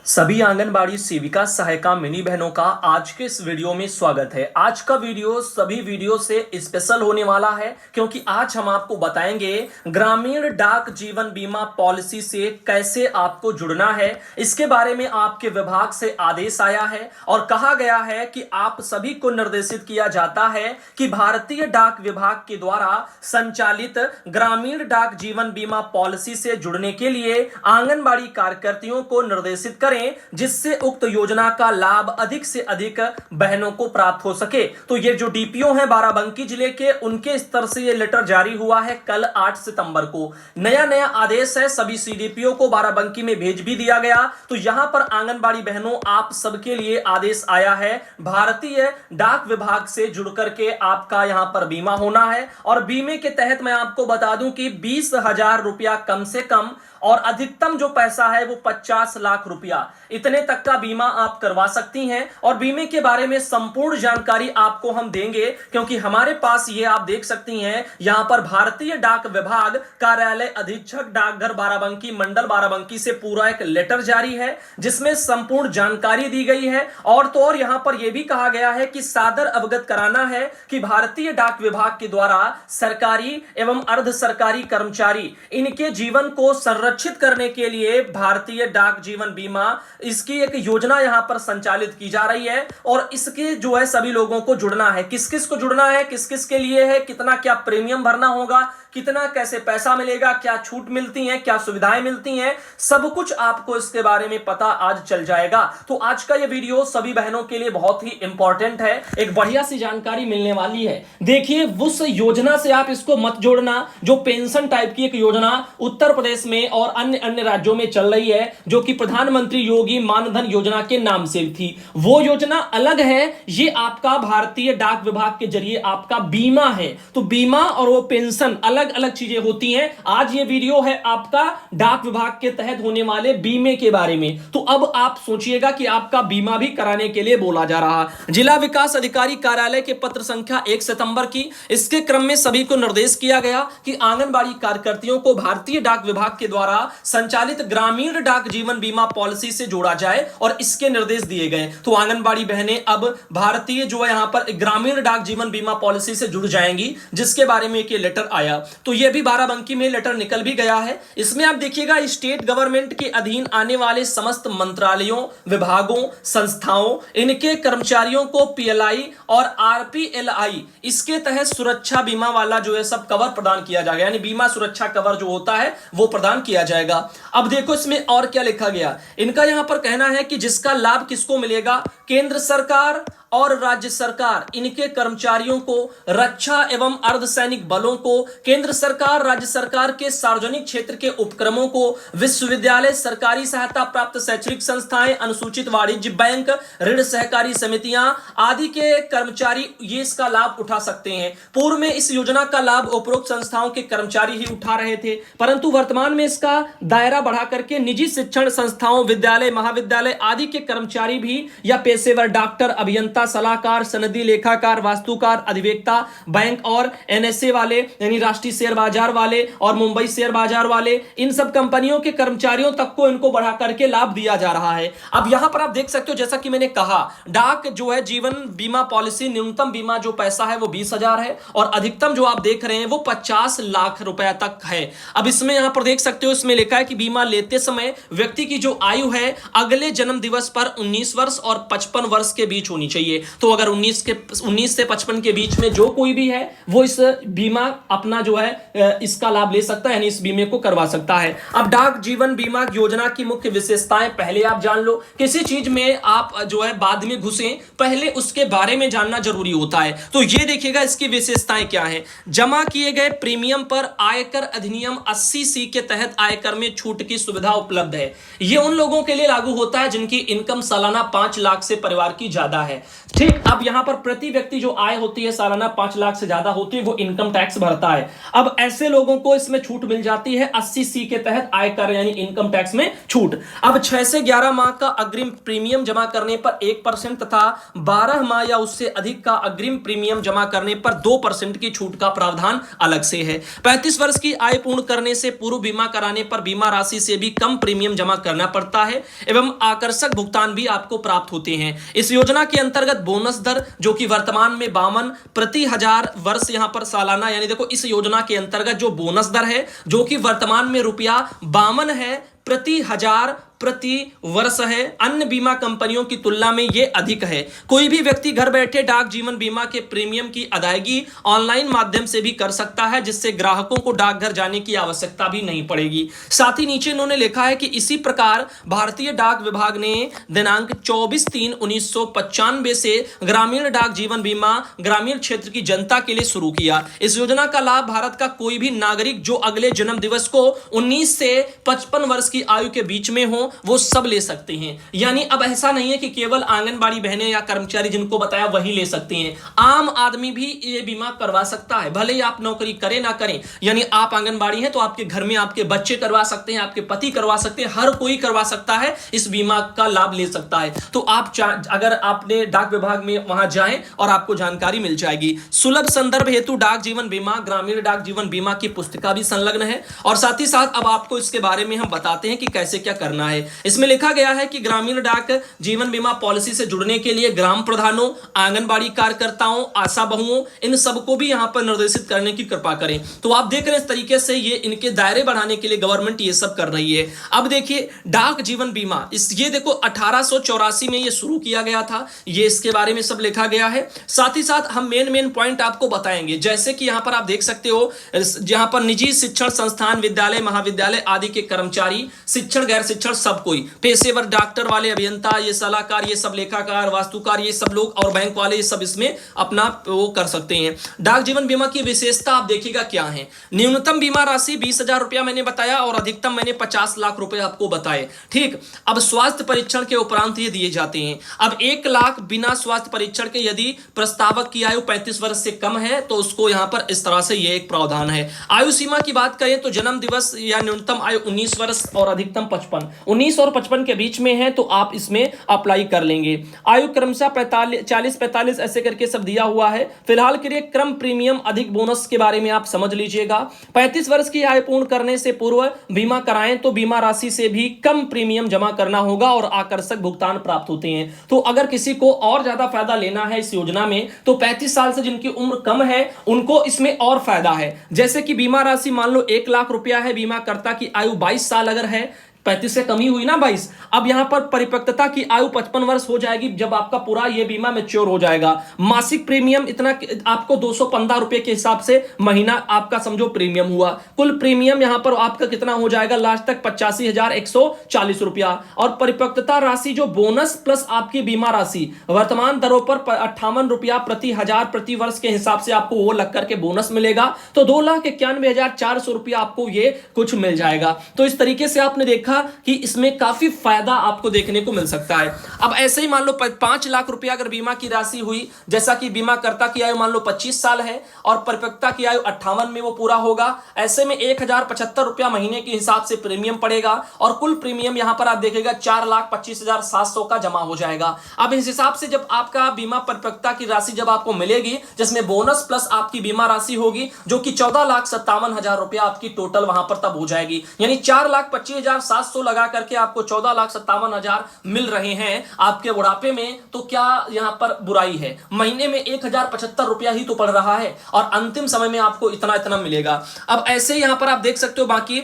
सभी आंगनबाड़ी सेविका सहायिका मिनी बहनों का आज के इस वीडियो में स्वागत है। आज का वीडियो सभी वीडियो से स्पेशल होने वाला है क्योंकि आज हम आपको बताएंगे ग्रामीण डाक जीवन बीमा पॉलिसी से कैसे आपको जुड़ना है। इसके बारे में आपके विभाग से आदेश आया है और कहा गया है कि आप सभी को निर्देशित किया जाता है कि भारतीय डाक विभाग के द्वारा संचालित ग्रामीण डाक जीवन बीमा पॉलिसी से जुड़ने के लिए आंगनबाड़ी कार्यकर्तियों को निर्देशित करें जिससे उक्त योजना का लाभ अधिक से अधिक बहनों को प्राप्त हो सके। तो ये जो डीपीओ हैं बाराबंकी जिले के, उनके स्तर से ये लेटर जारी हुआ है कल 8 सितंबर को। नया आदेश है, सभी सीडीपीओ को बाराबंकी में भेज भी दिया गया। तो यहां पर आंगनबाड़ी बहनों आप सबके लिए आदेश आया है, भारतीय डाक विभाग से जुड़ करके आपका यहां पर बीमा होना है। और बीमे के तहत मैं आपको बता दूं कि 20,000 रुपया कम से कम और अधिकतम जो पैसा है वो 50 लाख रुपया, इतने तक का बीमा आप करवा सकती हैं। और बीमे के बारे में संपूर्ण जानकारी आपको हम देंगे क्योंकि हमारे पास ये आप देख सकती हैं यहां पर भारतीय डाक विभाग कार्यालय अधीक्षक डाकघर बाराबंकी मंडल बाराबंकी से पूरा एक लेटर जारी है जिसमें संपूर्ण जानकारी दी गई है। और तो और यहां पर यह भी कहा गया है कि सादर अवगत कराना है कि भारतीय डाक विभाग के द्वारा सरकारी एवं अर्ध सरकारी कर्मचारी इनके जीवन को संरक्षित करने के लिए भारतीय डाक जीवन बीमा इसकी एक योजना यहां पर संचालित की जा रही है। और इसके जो है सभी लोगों को जुड़ना है, किस किस को जुड़ना है, किस किस के लिए है, कितना क्या प्रीमियम भरना होगा, कितना कैसे पैसा मिलेगा, क्या छूट मिलती है, क्या सुविधाएं मिलती हैं, सब कुछ आपको इसके बारे में पता आज चल जाएगा। तो आज का यह वीडियो सभी बहनों के लिए बहुत ही इंपॉर्टेंट है, एक बढ़िया सी जानकारी मिलने वाली है। देखिए उस योजना से आप इसको मत जोड़ना जो पेंशन टाइप की एक योजना उत्तर प्रदेश में और अन्य राज्यों में चल रही है, जो कि प्रधानमंत्री योगी मानधन योजना के नाम से थी। वो योजना अलग है, ये आपका भारतीय डाक विभाग के जरिए आपका बीमा है। तो बीमा और वो पेंशन अलग अलग चीजें होती हैं। आज ये वीडियो है आपका डाक विभाग के तहत होने वाले बीमे के बारे में। तो अब आप सोचिएगा कि आपका बीमा भी कराने के लिए बोला जा रहा। जिला विकास अधिकारी कार्यालय के पत्र संख्या 1 सितंबर की, इसके क्रम में सभी को निर्देश किया गया कि आंगनबाड़ी कार्यकर्तियों को भारतीय डाक विभाग के द्वारा संचालित ग्रामीण डाक जीवन बीमा पॉलिसी से जोड़ा जाए और इसके निर्देश दिए गए। तो आंगनबाड़ी बहनें अब भारतीय जो है यहां पर ग्रामीण डाक जीवन बीमा पॉलिसी से जुड़ जाएंगी, जिसके बारे में एक लेटर आया। तो यह भी बाराबंकी में लेटर निकल भी गया है। इसमें आप देखिएगा स्टेट गवर्नमेंट के अधीन आने वाले समस्त मंत्रालयों, विभागों, संस्थाओं, इनके कर्मचारियों को पीएलआई और आरपीएलआई इसके तहत सुरक्षा बीमा वाला जो है सब कवर प्रदान किया जाएगा, यानी बीमा सुरक्षा कवर जो होता है वो प्रदान किया जाएगा। अब देखो इसमें और क्या लिखा गया। इनका यहां पर कहना है कि जिसका लाभ किसको मिलेगा, केंद्र सरकार और राज्य सरकार इनके कर्मचारियों को, रक्षा एवं अर्धसैनिक बलों को, केंद्र सरकार राज्य सरकार के सार्वजनिक क्षेत्र के उपक्रमों को, विश्वविद्यालय, सरकारी सहायता प्राप्त शैक्षणिक संस्थाएं, अनुसूचित वाणिज्य बैंक, ऋण सहकारी समितियां आदि के कर्मचारी ये इसका लाभ उठा सकते हैं। पूर्व में इस योजना का लाभ उपरोक्त संस्थाओं के कर्मचारी ही उठा रहे थे, परंतु वर्तमान में इसका दायरा बढ़ा करके निजी शिक्षण संस्थाओं, विद्यालय, महाविद्यालय आदि के कर्मचारी भी या पेशेवर डॉक्टर, अभियंता, सलाहकार, सनदी लेखाकार, वास्तुकार, अधिवेक्ता, बैंक और एनएसए वाले यानी राष्ट्रीय शेयर बाजार वाले और मुंबई शेयर बाजार वाले, इन सब कंपनियों के कर्मचारियों तक को इनको बढ़ा करके लाभ दिया जा रहा है। अब यहां पर आप देख सकते हो, जैसा कि मैंने कहा, डाक जो है जीवन बीमा पॉलिसी न्यूनतम बीमा जो पैसा है वो 20,000 है और अधिकतम जो आप देख रहे हैं वो 50 लाख रुपए तक है। अब इसमें यहां पर देख सकते हो, इसमें लिखा है कि बीमा लेते समय व्यक्ति की जो आयु है अगले जन्म दिवस पर 19 वर्ष और 55 वर्ष के बीच होनी चाहिए। तो अगर 19 से 55 के बीच में जो कोई भी है वो इस बीमा अपना जो है इसका लाभ ले सकता है, यानी इस बीमे को करवा सकता है। अब डाक जीवन बीमा योजना की मुख्य विशेषताएं पहले आप जान लो। किसी चीज में आप जो है बाद में घुसे, पहले उसके बारे में जानना जरूरी होता है। तो ये देखिएगा इसकी विशेषताएं क्या है। जमा किए गए प्रीमियम पर आयकर अधिनियम 80C के तहत आयकर में छूट की सुविधा उपलब्ध है। ये उन लोगों के लिए लागू होता है जिनकी इनकम सालाना 5 लाख से परिवार की ज्यादा है। ठीक, अब यहां पर प्रति व्यक्ति जो आय होती है सालाना 5 लाख से ज्यादा होती है वो इनकम टैक्स भरता है। अब ऐसे लोगों को इसमें छूट मिल जाती है 80C के तहत आयकर यानी इनकम टैक्स में छूट। अब 6 से 11 माह का अग्रिम प्रीमियम जमा करने पर 1% तथा 12 माह या उससे अधिक का अग्रिम प्रीमियम जमा करने पर 2% की छूट का प्रावधान अलग से है। 35 वर्ष की आय पूर्ण करने से पूर्व बीमा कराने पर बीमा राशि से भी कम प्रीमियम जमा करना पड़ता है एवं आकर्षक भुगतान भी आपको प्राप्त होते हैं। इस योजना के अंतर्गत बोनस दर जो कि वर्तमान में 52 प्रति हजार वर्ष यहां पर सालाना, यानी देखो इस योजना के अंतर्गत जो बोनस दर है जो कि वर्तमान में ₹52 है प्रति हजार प्रति वर्ष है, अन्य बीमा कंपनियों की तुलना में यह अधिक है। कोई भी व्यक्ति घर बैठे डाक जीवन बीमा के प्रीमियम की अदायगी ऑनलाइन माध्यम से भी कर सकता है, जिससे ग्राहकों को डाकघर जाने की आवश्यकता भी नहीं पड़ेगी। साथ ही नीचे इन्होंने लिखा है कि इसी प्रकार भारतीय डाक विभाग ने दिनांक 24/3/1995 से ग्रामीण डाक जीवन बीमा ग्रामीण क्षेत्र की जनता के लिए शुरू किया। इस योजना का लाभ भारत का कोई भी नागरिक जो अगले जन्म दिवस को 19 से 55 वर्ष की आयु के बीच में हो वो सब ले सकते हैं। यानी अब ऐसा नहीं है कि केवल आंगनबाड़ी बहनें या कर्मचारी जिनको बताया वही ले सकते हैं, आम आदमी भी ये बीमा करवा सकता है, भले ही आप नौकरी करें ना करें। यानी आप आंगनबाड़ी हैं तो आपके घर में आपके बच्चे करवा सकते हैं, आपके पति करवा सकते हैं, हर कोई करवा सकता है, इस बीमा का लाभ ले सकता है। तो आप अगर आपने डाक विभाग में वहां जाएं और आपको जानकारी मिल जाएगी। सुलभ संदर्भ हेतु डाक जीवन बीमा ग्रामीण डाक जीवन बीमा की पुस्तिका भी संलग्न है और साथ ही साथ अब आपको इसके बारे में हम बताते हैं कि कैसे क्या करना है। इसमें लिखा गया है कि ग्रामीण डाक जीवन बीमा पॉलिसी से जुड़ने के लिए ग्राम प्रधानों, आंगनबाड़ी कार्यकर्ताओं, आशा बहुओं, इन सबको भी यहां पर निर्देशित करने की कृपा करें। तो आप देख रहे हैं इस तरीके से ये इनके दायरे बढ़ाने के लिए गवर्नमेंट ये सब कर रही है। अब देखिए डाक जीवन बीमा ये देखो 1884 में ये शुरू किया गया था, ये इसके बारे में सब लिखा गया है। साथ ही साथ हम मेन पॉइंट आपको बताएंगे, जैसे कि यहां पर आप देख सकते हो जहां पर निजी शिक्षण संस्थान, विद्यालय, महाविद्यालय आदि के कर्मचारी, शिक्षण गैर शिक्षण सब कोई, पेशेवर डॉक्टर वाले, अभियंता, ये सलाहकार, ये सब लेखाकार, वास्तुकार, ये सब लोग और बैंक वाले ये सब इसमें अपना वो कर सकते हैं। डाक जीवन बीमा की विशेषता आप देखिएगा क्या है। न्यूनतम बीमा राशि 20,000 रुपया मैंने बताया और अधिकतम मैंने 50 लाख रुपए आपको बताए। ठीक, अब स्वास्थ्य परीक्षण के उपरांत ये दिए जाते हैं। अब 1 लाख बिना स्वास्थ्य परीक्षण के यदि प्रस्तावक की आयु 35 वर्ष से कम है तो उसको यहां पर इस तरह से ये एक प्रावधान है। आयु सीमा की बात करें तो जन्म दिवस या न्यूनतम आयु 19 वर्ष और अधिकतम 55, 19 और 55 के बीच में है तो आप इसमें अप्लाई कर लेंगे। आयु क्रमशः 40-45 ऐसे करके सब दिया हुआ है। फिलहाल के लिए क्रम प्रीमियम अधिक बोनस के बारे में आप समझ लीजिएगा। 35 वर्ष की आयु पूर्ण करने से पूर्व बीमा कराएं तो बीमा राशि से भी कम प्रीमियम जमा करना होगा और आकर्षक भुगतान प्राप्त होते हैं। तो अगर किसी को और ज्यादा फायदा लेना है इस योजना में तो 35 साल से जिनकी उम्र कम है उनको इसमें और फायदा है। जैसे कि बीमा राशि मान लो 1 लाख रुपया है, बीमा कर्ता की आयु 22 साल अगर है, 35 से कमी हुई ना 22, अब यहां पर परिपक्वता की आयु 55 वर्ष हो जाएगी जब आपका पूरा ये बीमा मैच्योर हो जाएगा। मासिक प्रीमियम इतना आपको 215 रुपए के हिसाब से महीना आपका समझो प्रीमियम हुआ। कुल प्रीमियम यहां पर आपका कितना हो जाएगा लास्ट तक 85,140 रुपया। और परिपक्वता राशि जो बोनस प्लस आपकी बीमा राशि वर्तमान दरों पर 58 रुपया प्रति हजार प्रति वर्ष के हिसाब से आपको वो लग करके बोनस मिलेगा, तो 2,91,400 रुपया आपको ये कुछ मिल जाएगा। तो इस तरीके से आपने देखा कि इसमें काफी फायदा आपको देखने को मिल सकता है। अब ऐसे ही मान लो 5 लाख रुपया अगर बीमा की राशि हुई, जैसा कि बीमा कर्ता की आयु मान लो 25 साल है और परिपक्वता की आयु 58 में वो पूरा होगा, ऐसे में 1,075 रुपया महीने के हिसाब से प्रीमियम पड़ेगा और कुल प्रीमियम यहां पर आप देखेगा 4,25,700 का जमा हो जाएगा। अब इस हिसाब से जब आपका बीमा परिपक्वता की राशि जब आपको मिलेगी जिसमें बोनस प्लस आपकी बीमा राशि होगी जो कि 14,57,000 रुपया आपकी टोटल वहां पर तब हो जाएगी। यानी 4,25,700 लगा करके आपको 14,57,000 मिल रहे हैं आपके बुढ़ापे में, तो क्या यहां पर बुराई है? महीने में 1,075 रुपया ही तो पड़ रहा है और अंतिम समय में आपको इतना इतना मिलेगा। अब ऐसे यहां पर आप देख सकते हो बाकी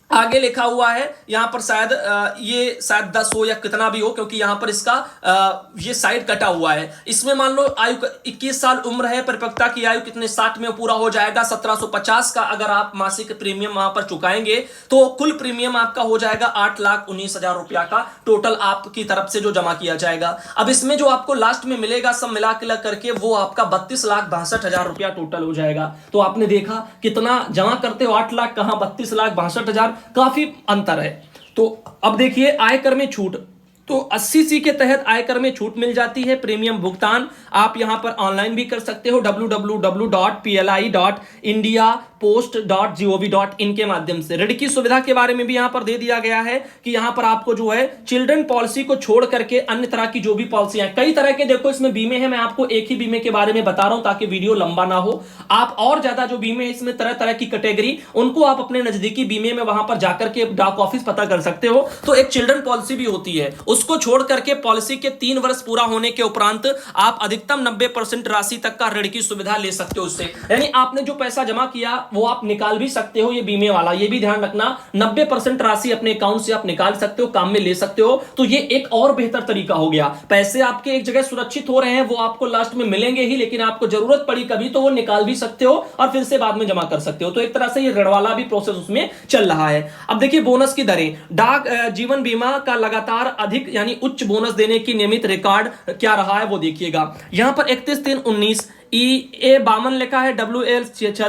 आगे लिखा हुआ है यहां पर शायद ये शायद 10 हो या कितना भी हो, क्योंकि यहां पर इसका ये साइड कटा हुआ है। इसमें मान लो आयु 21 साल उम्र है, परिपक्वता की आयु कितने 60 में पूरा हो जाएगा 1750 का अगर आप मासिक प्रीमियम वहां पर चुकाएंगे तो कुल प्रीमियम आपका हो जाएगा 8,19,000 रुपया का टोटल आपकी तरफ से जो जमा किया जाएगा। अब इसमें जो आपको लास्ट में मिलेगा सब मिला करके वो आपका 32,62,000 रुपया टोटल हो जाएगा। तो आपने देखा कितना जमा करते हो, 8 लाख कहां 32,62,000, काफी अंतर है। तो अब देखिए आयकर में छूट, तो 80C के तहत आयकर में छूट मिल जाती है। प्रीमियम भुगतान आप यहां पर ऑनलाइन भी कर सकते हो, www.pli.indiapost.gov.in के माध्यम से। ऋण की सुविधा के बारे में भी यहां पर दे दिया गया है कि यहां पर आपको जो है चिल्ड्रन पॉलिसी को छोड़ करके अन्य तरह की जो भी पॉलिसियां, कई तरह के देखो इसमें बीमे हैं, मैं आपको एक ही बीमे के बारे में बता रहा हूं ताकि वीडियो लंबा ना हो। आप और ज्यादा जो बीमे इसमें तरह तरह की कैटेगरी, उनको आप अपने नजदीकी बीमे में वहां पर जाकर के डाक ऑफिस पता कर सकते हो। तो एक चिल्ड्रन पॉलिसी भी होती है, उसको छोड़ करके पॉलिसी के 3 वर्ष पूरा होने के उपरांत आप अधिकतम 90% राशि तक का ऋण की सुविधा ले सकते हो उससे। यानी आपने जो पैसा जमा किया वो आप निकाल भी सकते हो, ये बीमे वाला ये भी ध्यान रखना, 90% राशि अपने अकाउंट से आप निकाल सकते हो, काम में ले सकते हो। तो ये एक और बेहतर तरीका हो गया। पैसे आपके एक जगह सुरक्षित हो रहे हैं, वो आपको लास्ट में मिलेंगे ही, लेकिन आपको जरूरत पड़ी कभी तो वो निकाल भी सकते हो और फिर से बाद में जमा कर सकते हो। तो एक तरह से ये ऋण वाला भी प्रोसेस उसमें चल रहा है। अब देखिए बोनस की दरें, डाक जीवन बीमा का लगातार अधिक यानी उच्च बोनस देने की नियमित रिकॉर्ड क्या रहा है वो देखिएगा। यहां पर 31/3/19 E52 लिखा है, WL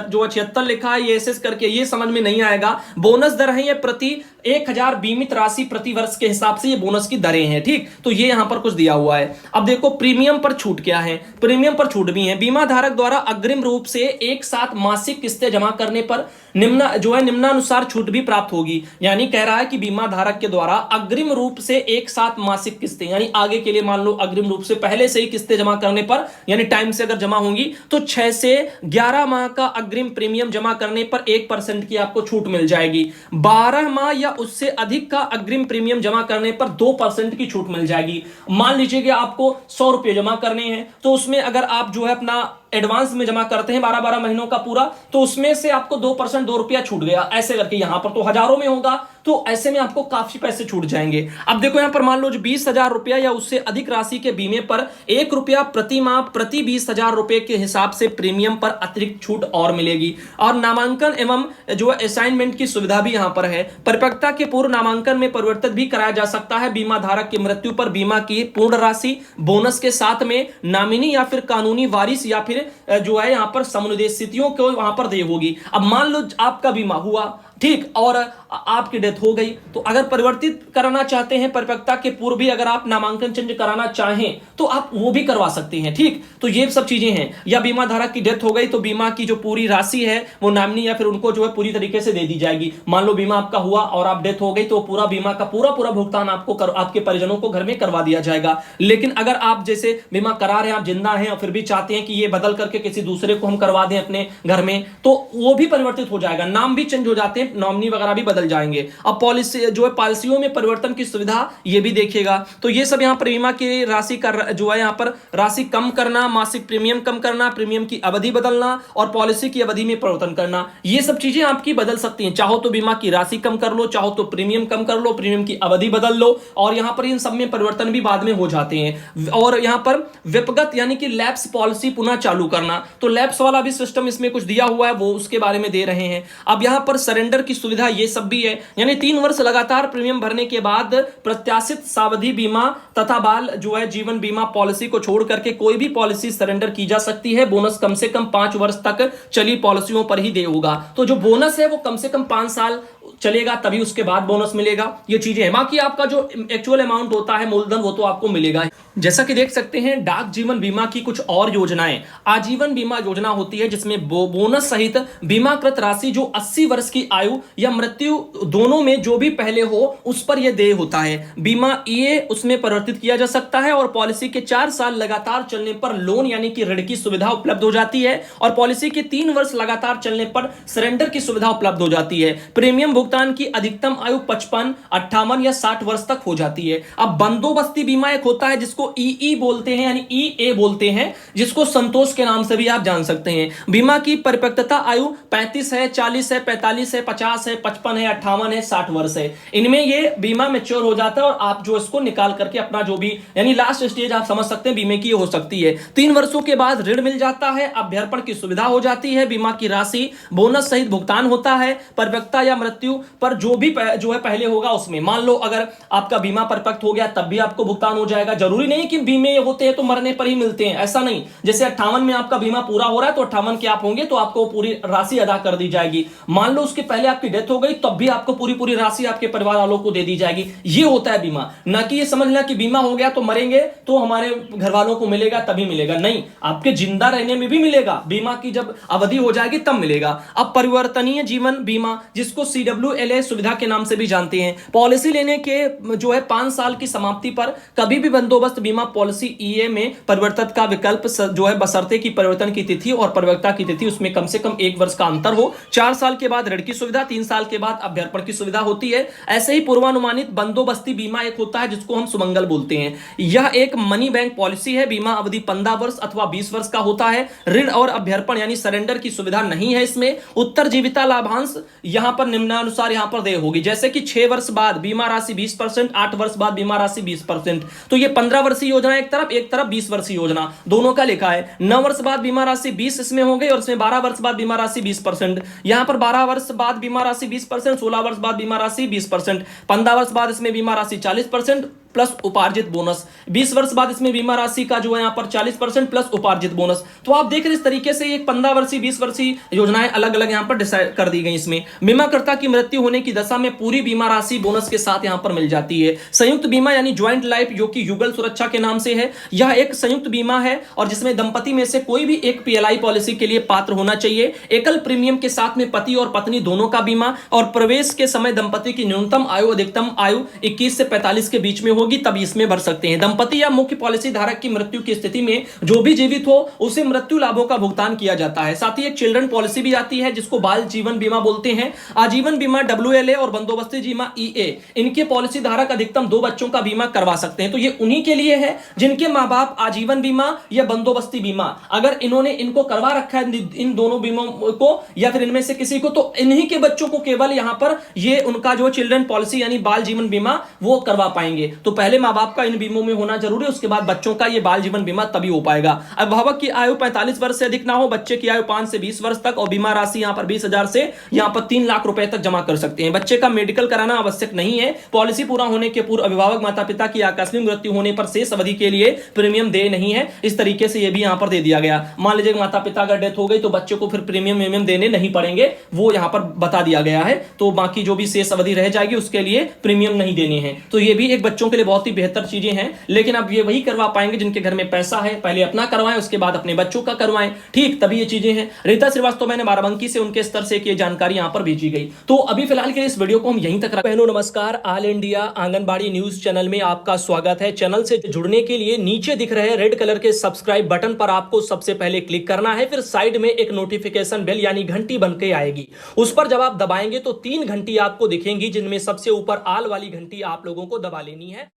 जो 76 लिखा है, ये SS करके, ये समझ में नहीं आएगा। बोनस दर है ये प्रति 1000 बीमित राशि प्रति वर्ष के हिसाब से ये बोनस की दरें हैं, ठीक। तो ये यहां पर कुछ दिया हुआ है। अब देखो प्रीमियम पर छूट क्या है, प्रीमियम पर छूट भी है। बीमा धारक द्वारा अग्रिम रूप से एक साथ मासिक किस्तें जमा करने पर निम्नानुसार छूट भी प्राप्त होगी। यानी कह रहा है कि बीमा धारक के द्वारा अग्रिम रूप से एक साथ मासिक किस्तें, यानी आगे के लिए मान लो अग्रिम रूप से पहले से ही किस्तें जमा करने पर, यानी टाइम से अगर जमा होंगी तो 6 से 11 माह का अग्रिम प्रीमियम जमा करने पर 1% की आपको छूट मिल जाएगी। 12 माह या उससे अधिक का अग्रिम प्रीमियम जमा करने पर 2% की छूट मिल जाएगी। मान लीजिए कि आपको 100 रुपए जमा करने हैं, तो उसमें अगर आप जो है अपना एडवांस में जमा करते हैं 12-12 महीनों का पूरा, तो उसमें से आपको 2% 2 रुपया छूट गया। ऐसे करके यहां पर तो हजारों में होगा, तो ऐसे में आपको काफी पैसे छूट जाएंगे। अब देखो यहां पर मान लो 20,000 रुपया या उससे अधिक राशि के बीमे पर 1 रुपया प्रति माह प्रति 20,000 रुपए के हिसाब से प्रीमियम पर अतिरिक्त छूट और मिलेगी। और नामांकन एवं जो असाइनमेंट की सुविधा भी यहां पर है। परिपक्वता के पूर्व नामांकन में परिवर्तित भी कराया जा सकता है। बीमा धारक की मृत्यु पर बीमा की पूर्ण राशि बोनस के साथ में नामिनी या फिर कानूनी वारिस या फिर जो है यहां पर समुदेशितियों को वहां पर दे होगी। अब मान लो आपका बीमा हुआ, ठीक, और आपकी डेथ हो गई, तो अगर परिवर्तित कराना चाहते हैं परिपक्वता के पूर्व भी, अगर आप नामांकन चेंज कराना चाहें तो आप वो भी करवा सकते हैं, ठीक। तो ये सब चीजें हैं। या बीमा धारक की डेथ हो गई तो बीमा की जो पूरी राशि है वो नामिनी या फिर उनको जो है पूरी तरीके से दे दी जाएगी। मान लो बीमा आपका हुआ और आप डेथ हो गई तो पूरा बीमा का पूरा भुगतान आपको आपके परिजनों को घर में करवा दिया जाएगा। लेकिन अगर आप जैसे बीमा करा रहे हैं, आप जिंदा हैं और फिर भी चाहते हैं कि ये बदल करके किसी दूसरे को हम करवा दें अपने घर में, तो वो भी परिवर्तित हो जाएगा, नाम भी चेंज हो जाते हैं, नॉमिनी वगैरह भी बदल जाएंगे। अब पॉलिसी जो है पॉलिसियों में परिवर्तन की सुविधा ये भी देखिएगा। तो ये सब यहां पर बीमा की राशि का जो है यहां पर राशि कम करना, मासिक प्रीमियम कम करना, प्रीमियम की अवधि बदलना और पॉलिसी की अवधि में परिवर्तन करना, ये सब चीजें आपकी बदल सकती हैं। चाहो तो बीमा की राशि कम कर लो, चाहो तो प्रीमियम कम कर लो, प्रीमियम की अवधि बदल लो, और यहां पर इन सब में परिवर्तन भी बाद में हो जाते हैं। और यहां पर विपगत यानी कि लैप्स पॉलिसी पुनः चालू करना, तो लैप्स वाला भी सिस्टम इसमें कुछ दिया हुआ है, वो उसके बारे में दे रहे हैं। अब यहां पर सरेंडर की सुविधा ये सब भी है। यानी 3 वर्ष लगातार प्रीमियम भरने के बाद प्रत्याशित सावधि बीमा तथा बाल जो है जीवन बीमा पॉलिसी को छोड़ करके कोई भी पॉलिसी सरेंडर की जा सकती है। बोनस कम से कम 5 वर्ष तक चली पॉलिसियों पर ही दे होगा। तो जो बोनस है वो कम से कम 5 साल चलेगा, तभी उसके बाद बोनस मिलेगा। ये चीजें हैं। बाकी आपका जो एक्चुअल अमाउंट होता है मूलधन, वो तो आपको मिलेगा। जैसा कि देख सकते हैं डाक जीवन बीमा की कुछ और योजनाएं, आजीवन बीमा योजना होती है जिसमें बोनस सहित बीमाकृत राशि जो 80 वर्ष की आयु या मृत्यु दोनों में जो भी पहले हो उस पर यह देय होता है। बीमा ये उसमें परिवर्तित किया जा सकता है और पॉलिसी के 4 साल लगातार चलने पर लोन यानी कि ऋण की सुविधा उपलब्ध हो जाती है और पॉलिसी के 3 वर्ष लगातार चलने पर सरेंडर की सुविधा उपलब्ध हो जाती है। प्रीमियम भुगतान की अधिकतम आयु 55, 58 या 60 वर्ष तक हो जाती है। अब बंदोबस्ती बीमा एक होता है जिसको ईई बोलते हैं, यानी ईए बोलते हैं, जिसको संतोष के नाम से भी आप जान सकते हैं। बीमा की परिपक्वता आयु 35 है, 40 है, 45 है, 50 है, 55 है, 58 है, 60 वर्ष है। इनमें ये बीमा मैच्योर हो जाता है और आप जो इसको निकाल करके अपना जो भी यानी लास्ट स्टेज आप समझ सकते हैं बीमे की हो सकती है। 3 वर्षों के बाद ऋण मिल जाता है, अभ्यर्पण की सुविधा हो जाती है, बीमा की राशि बोनस सहित भुगतान होता है। परिपक्वता या मृत्यु पर जो भी जो है पहले होगा उसमें, मान लो अगर आपका बीमा परिपक्व हो गया तब भी आपको भुगतान हो जाएगा। जरूरी नहीं कि बीमे होते हैं तो मरने पर ही मिलते हैं, ऐसा नहीं। जैसे 58 में आपका बीमा पूरा हो रहा है तो 58 के आप होंगे तो आपको पूरी राशि अदा कर दी जाएगी। मान लो उसके पहले पहले आपकी डेथ हो गई तब भी आपको पूरी पूरी राशि आपके परिवार वालों को दे दी जाएगी। ये होता है बीमा। ना कि ये समझना कि बीमा हो गया तो मरेंगे तो हमारे घर वालों को मिलेगा तभी मिलेगा, नहीं, आपके जिंदा रहने में भी मिलेगा। बीमा की जब अवधि हो जाएगी तब मिलेगा। अब परिवर्तनीय जीवन बीमा, जिसको CWLA सुविधा के नाम से भी जानते हैं, पॉलिसी लेने के जो है 5 साल की समाप्ति पर कभी भी बंदोबस्त बीमा पॉलिसी EA में परिवर्तन का विकल्प जो है बशर्ते की परिवर्तन की तिथि और परिपक्वता की तिथि उसमें कम से कम 1 वर्ष का अंतर हो। 4 साल के बाद ऋण की सुविधा, 3 साल के बाद अभ्यर्पण की सुविधा होती है। ऐसे ही पूर्वानुमानित बंदोबस्ती बीमा एक होता है जिसको हम सुमंगल बोलते हैं। यह एक मनी बैंक पॉलिसी है। बीमा अवधि 15 वर्ष अथवा 20 वर्ष का होता है। ऋण और अभ्यर्पण यानी सरेंडर की सुविधा नहीं है इसमें। उत्तरजीविता लाभांश यहां पर निम्नानुसार यहां पर देय होगी, जैसे कि 6 वर्ष बाद बीमा राशि 20%, 8 वर्ष बाद बीमा राशि 20%। तो ये 15 वर्षीय योजना एक तरफ 20 वर्षीय योजना, दोनों का लिखा है। 9 वर्ष बाद बीमा राशि 20 इसमें हो गई और इसमें 12 वर्ष बाद बीमा राशि 20%। यहां पर 12 वर्ष बाद बीमा राशि 20%, 16 वर्ष बाद बीमा राशि 20%, 15 वर्ष बाद इसमें बीमा राशि 40% प्लस उपार्जित बोनस, 20 वर्ष बाद इसमें बीमा राशि का जो है यहां पर 40% प्लस उपार्जित बोनस। तो आप देख रहे हैं इस तरीके से ये 15 वर्षीय 20 वर्षीय योजनाएं अलग अलग यहां पर डिसाइड कर दी गई। इसमें बीमाकर्ता की मृत्यु होने की दशा में पूरी बीमा राशि बोनस के साथ यहां पर मिल जाती है। संयुक्त बीमा यानी ज्वाइंट लाइफ, जो कि युगल सुरक्षा के नाम से है, यह एक संयुक्त बीमा है और जिसमें दंपति में से कोई भी एक PLI पॉलिसी के लिए पात्र होना चाहिए। एकल प्रीमियम के साथ में पति और पत्नी दोनों का बीमा, और प्रवेश के समय दंपति की न्यूनतम आयु अधिकतम आयु 21 से 45 के बीच में होगी, तभी इसमें भर सकते हैं। दंपति या मुख्य पॉलिसी धारक की मृत्यु की स्थिति में जो भी जीवित हो उसे मृत्यु लाभों का भुगतान किया जाता है। साथ ही एक चिल्ड्रन पॉलिसी भी आती है जिसको बाल जीवन बीमा बोलते हैं। आजीवन बीमा WLA और बंदोबस्ती बीमा EA, इनके पॉलिसी धारक अधिकतम 2 बच्चों का बीमा करवा सकते हैं। तो ये उन्हीं के लिए है जिनके मां बाप आजीवन बीमा या बंदोबस्ती बीमा, अगर इन्होंने इनको करवा रखा है इन दोनों बीमों को या फिर इनमें से किसी को, तो इन्हीं के बच्चों को केवल यहां पर ये उनका जो चिल्ड्रन पॉलिसी यानी बाल जीवन बीमा वो करवा पाएंगे। तो पहले मां बाप का इन बीमों में होना जरूरी है, उसके बाद बच्चों का ये बाल जीवन बीमा तभी हो पाएगा। अभिभावक की आयु 45 वर्ष से अधिक ना हो, बच्चे की आयु 5 से 20 वर्ष तक, और बीमा राशि यहां पर 20,000 से यहां पर 3 लाख रुपए तक जमा कर सकते हैं। बच्चे का मेडिकल कराना आवश्यक नहीं है। पॉलिसी पूरा होने के पूर्व अभिभावक माता पिता की आकस्मिक मृत्यु होने पर शेष अवधि के लिए प्रीमियम दे नहीं है। इस तरीके से ये भी यहां पर दे दिया गया। मान लीजिए माता पिता अगर डेथ हो गई तो बच्चे को फिर प्रीमियम देने नहीं पड़ेंगे, वो यहां पर बता दिया गया है। तो बाकी जो भी शेष अवधि रह जाएगी उसके लिए प्रीमियम नहीं देने हैं। तो ये भी एक बच्चों के लिए बहुत ही बेहतर चीजें हैं। लेकिन अब ये वही करवा पाएंगे जिनके घर में पैसा है, पहले अपना करवाएं उसके बाद अपने बच्चों का करवाएं, ठीक, तभी ये चीजें हैं। रीता श्रीवास्तव, मैंने बाराबंकी से उनके स्तर से ये जानकारी यहां पर भेजी गई। तो अभी फिलहाल के लिए इस वीडियो को हम यहीं तक रखें। बहनों नमस्कार, all India anganwadi news channel में आपका स्वागत है। चैनल से जुड़ने के लिए नीचे दिख रहे रेड कलर के सब्सक्राइब बटन पर आपको सबसे पहले क्लिक करना है, फिर साइड में एक नोटिफिकेशन बेल यानी घंटी बनके आएगी, उस पर जब आप दबाएंगे तो 3 घंटी आपको दिखेंगी, जिनमें सबसे ऊपर ऑल वाली घंटी आप लोगों को दबा लेनी है।